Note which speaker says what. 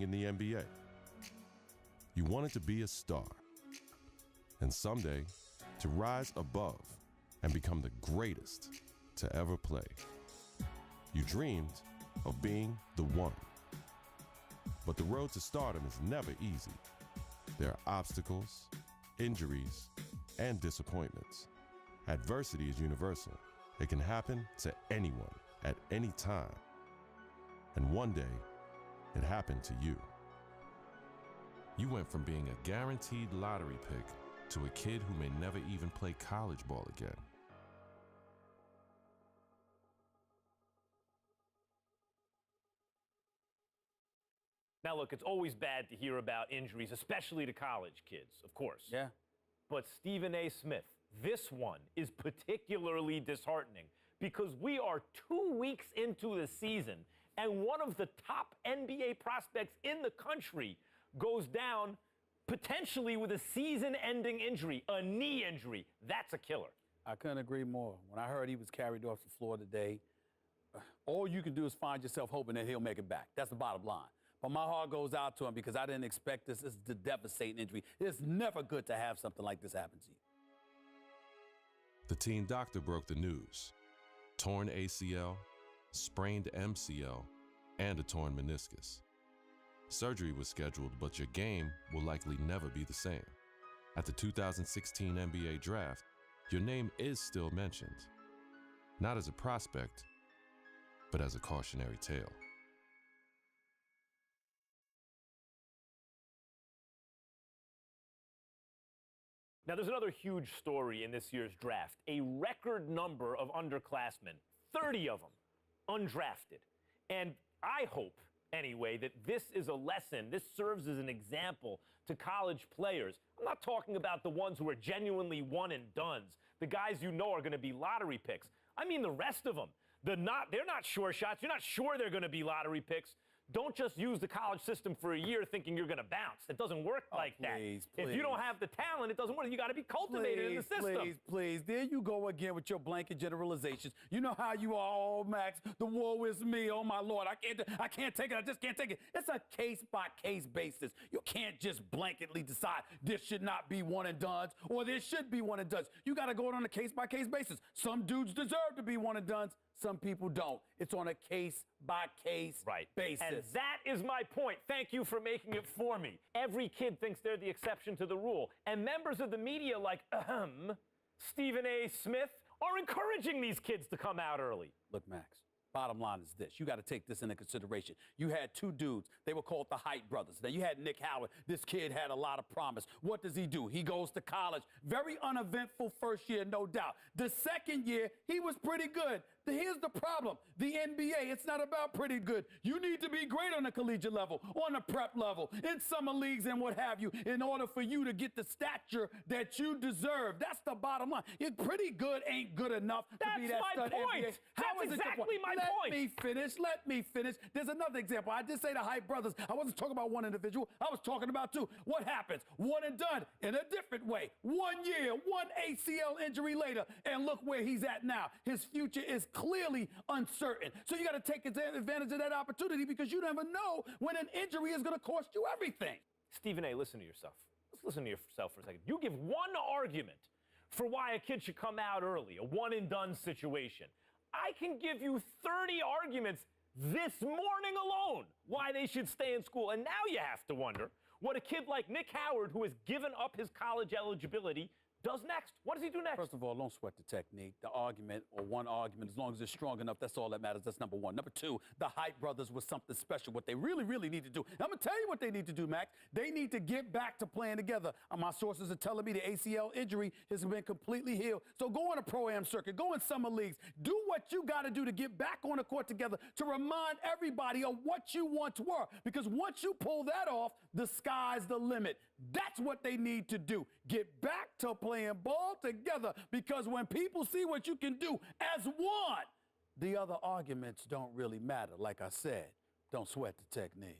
Speaker 1: in the NBA. You wanted to be a star, and someday to rise above and become the greatest to ever play. You dreamed of being the one. But the road to stardom is never easy. There are obstacles, injuries, and disappointments. Adversity is universal. It can happen to anyone at any time. And one day, it happened to you. You went from being a guaranteed lottery pick to a kid who may never even play college ball again.
Speaker 2: Now, look, it's always bad to hear about injuries, especially to college kids, of course.
Speaker 3: Yeah.
Speaker 2: But Stephen A. Smith, this one is particularly disheartening because we are 2 weeks into the season and one of the top NBA prospects in the country goes down potentially with a season-ending injury, a knee injury. That's a killer.
Speaker 3: I couldn't agree more. When I heard he was carried off the floor today, all you can do is find yourself hoping that he'll make it back. That's the bottom line. But my heart goes out to him because I didn't expect this. This is a devastating injury. It's never good to have something like this happen to you.
Speaker 1: The team doctor broke the news. Torn ACL, sprained MCL, and a torn meniscus. Surgery was scheduled, but your game will likely never be the same. At the 2016 NBA draft, your name is still mentioned. Not as a prospect, but as a cautionary tale.
Speaker 2: Now, there's another huge story in this year's draft. A record number of underclassmen, 30 of them, undrafted. And I hope, anyway, that this is a lesson, this serves as an example to college players. I'm not talking about the ones who are genuinely one and dones, the guys you know are going to be lottery picks. I mean the rest of them. They're not sure shots. You're not sure they're going to be lottery picks. Don't just use the college system for a year thinking you're going to bounce. It doesn't work like that.
Speaker 3: Please.
Speaker 2: If you don't have the talent, it doesn't work. You got to be cultivated in the system.
Speaker 3: Please. There you go again with your blanket generalizations. You know how you are, oh, Max. The woe is me. Oh, my Lord. I can't take it. I just can't take it. It's a case-by-case basis. You can't just blanketly decide this should not be one and dones or this should be one and dones. You got to go on a case-by-case basis. Some dudes deserve to be one and dones. Some people don't. It's on a case-by-case basis.
Speaker 2: And that is my point. Thank you for making it for me. Every kid thinks they're the exception to the rule. And members of the media like, Stephen A. Smith, are encouraging these kids to come out early.
Speaker 3: Look, Max, bottom line is this. You got to take this into consideration. You had two dudes. They were called the Height brothers. Now, you had Nick Howard. This kid had a lot of promise. What does he do? He goes to college. Very uneventful first year, no doubt. The second year, he was pretty good. Here's the problem. The NBA, it's not about pretty good. You need to be great on the collegiate level, on the prep level, in summer leagues and what have you, in order for you to get the stature that you deserve. That's the bottom line. Pretty good ain't good enough to be that stud NBA.
Speaker 2: That's exactly my point.
Speaker 3: Let me finish. There's another example. I did say the Height brothers. I wasn't talking about one individual. I was talking about two. What happens? One and done in a different way. 1 year, one ACL injury later, and look where he's at now. His future is clearly uncertain. So you got to take advantage of that opportunity because you never know when an injury is going to cost you everything.
Speaker 2: Stephen A., listen to yourself. Let's listen to yourself for a second. You give one argument for why a kid should come out early, a one-and-done situation. I can give you 30 arguments this morning alone why they should stay in school. And now you have to wonder what a kid like Nick Howard, who has given up his college eligibility, does next. What does he do next?
Speaker 3: First of all, don't sweat the technique. The argument, or one argument, as long as it's strong enough, that's all that matters. That's number one. Number two, the Height brothers was something special. What they really, really need to do. I'm going to tell you what they need to do, Max. They need to get back to playing together. My sources are telling me the ACL injury has been completely healed. So go on a pro-am circuit. Go in summer leagues. Do what you got to do to get back on the court together to remind everybody of what you once were. Because once you pull that off, the sky's the limit. That's what they need to do. Get back to playing ball together, because when people see what you can do as one, the other arguments don't really matter. Like I said, don't sweat the technique.